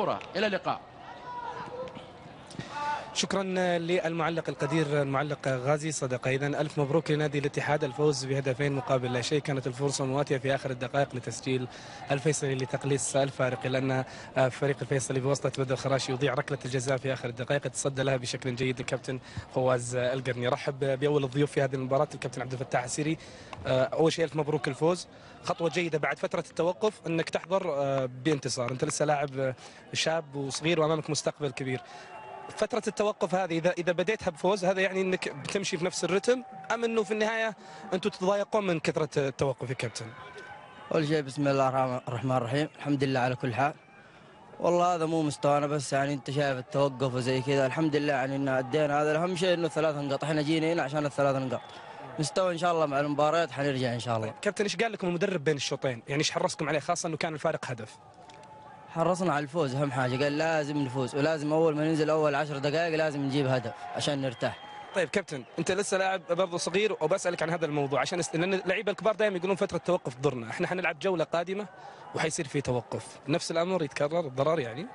إلى اللقاء. شكرا للمعلق القدير المعلق غازي صدقه. إذا ألف مبروك لنادي الاتحاد الفوز بهدفين مقابل لا شيء. كانت الفرصة مواتية في آخر الدقائق لتسجيل الفيصلي لتقليص الفارق، لأن فريق الفيصلي بواسطة بدر خراشي يضيع ركلة الجزاء في آخر الدقائق تصدى لها بشكل جيد الكابتن فواز القرني. رحب بأول الضيوف في هذه المباراة الكابتن عبد الفتاح السيري. أول شيء ألف مبروك الفوز، خطوة جيدة بعد فترة التوقف أنك تحضر بانتصار. أنت لسه لاعب شاب وصغير وأمامك مستقبل كبير. فترة التوقف هذه إذا بديتها بفوز هذا يعني أنك بتمشي في نفس الرتم، أم أنه في النهاية أنتم تتضايقون من كثرة التوقف يا كابتن؟ أول شيء بسم الله الرحمن الرحيم، الحمد لله على كل حال. والله هذا مو مستوانا، بس يعني أنت شايف التوقف وزي كذا، الحمد لله يعني إن أدينا. هذا الأهم شيء إنه 3 نقاط، إحنا جينا هنا عشان ال3 نقاط. مستوى إن شاء الله مع المباريات حنرجع إن شاء الله. كابتن إيش قال لكم المدرب بين الشوطين؟ يعني إيش حرصكم عليه خاصة أنه كان الفارق هدف؟ حرصنا على الفوز أهم حاجة، قال لازم نفوز ولازم أول ما ننزل أول 10 دقائق لازم نجيب هدف عشان نرتاح. طيب كابتن، انت لسه لاعب برضه صغير وبسالك عن هذا الموضوع عشان لان اللعيبه الكبار دائما يقولون فتره توقف تضرنا، احنا حنلعب جوله قادمه وحيصير في توقف، نفس الامر يتكرر الضرر يعني؟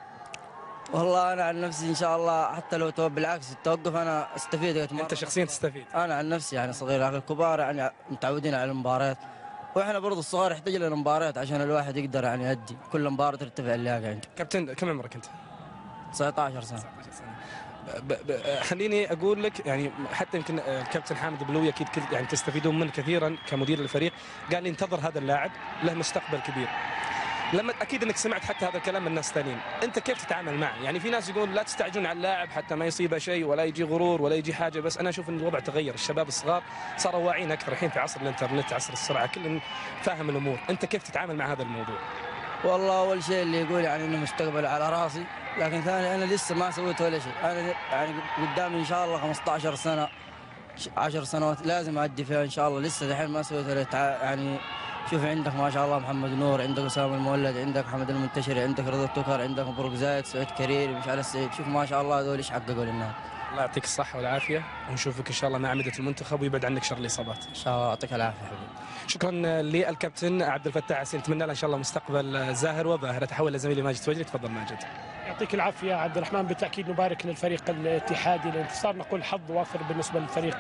والله أنا عن نفسي إن شاء الله حتى لو بالعكس التوقف أنا استفيد. انت شخصيا تستفيد؟ أنا عن نفسي يعني صغير، لكن الكبار يعني متعودين على المباريات، واحنا برضه الصغار يحتاج لنا مباريات عشان الواحد يقدر يعني يؤدي كل مباراه ترتفع اللياقه عنده. كابتن كم عمرك انت؟ 19 سنه. 19 سنه. خليني اقول لك يعني حتى يمكن الكابتن حامد بلوي اكيد يعني تستفيدون منه كثيرا كمدير الفريق، قال لي انتظر هذا اللاعب له مستقبل كبير. لما اكيد انك سمعت حتى هذا الكلام من ناس ثانيين، انت كيف تتعامل معه؟ يعني في ناس يقول لا تستعجلون على اللاعب حتى ما يصيبه شيء ولا يجي غرور ولا يجي حاجه، بس انا اشوف ان الوضع تغير، الشباب الصغار صاروا واعيين اكثر الحين في عصر الانترنت، عصر السرعه، كل فاهم الامور. انت كيف تتعامل مع هذا الموضوع؟ والله اول شيء اللي يقول يعني انه مستقبل على راسي، لكن ثاني انا لسه ما سويت ولا شيء. انا يعني قدامي ان شاء الله 15 سنه 10 سنوات لازم اعدي فيها ان شاء الله. لسه دحين ما سويت ولا يعني. شوف عندك ما شاء الله محمد نور، عندك اسامه المولد، عندك محمد المنتشري، عندك رضا التوكر، عندك مبروك زايد، سعود كريري، مش على السعيد. شوف ما شاء الله هذول ايش حققوا للنادي. الله يعطيك الصحه والعافيه، ونشوفك ان شاء الله مع عمده المنتخب ويبعد عنك شر الاصابات. ان شاء الله يعطيك العافيه حبيبي. شكرا للكابتن عبد الفتاح السيري، نتمنى له ان شاء الله مستقبل زاهر وباهر. اتحول لزميلي ماجد توجري، تفضل ماجد. يعطيك العافيه عبد الرحمن. بالتاكيد نبارك للفريق الاتحادي الانتصار، نقول حظ وافر بالنسبه للفريق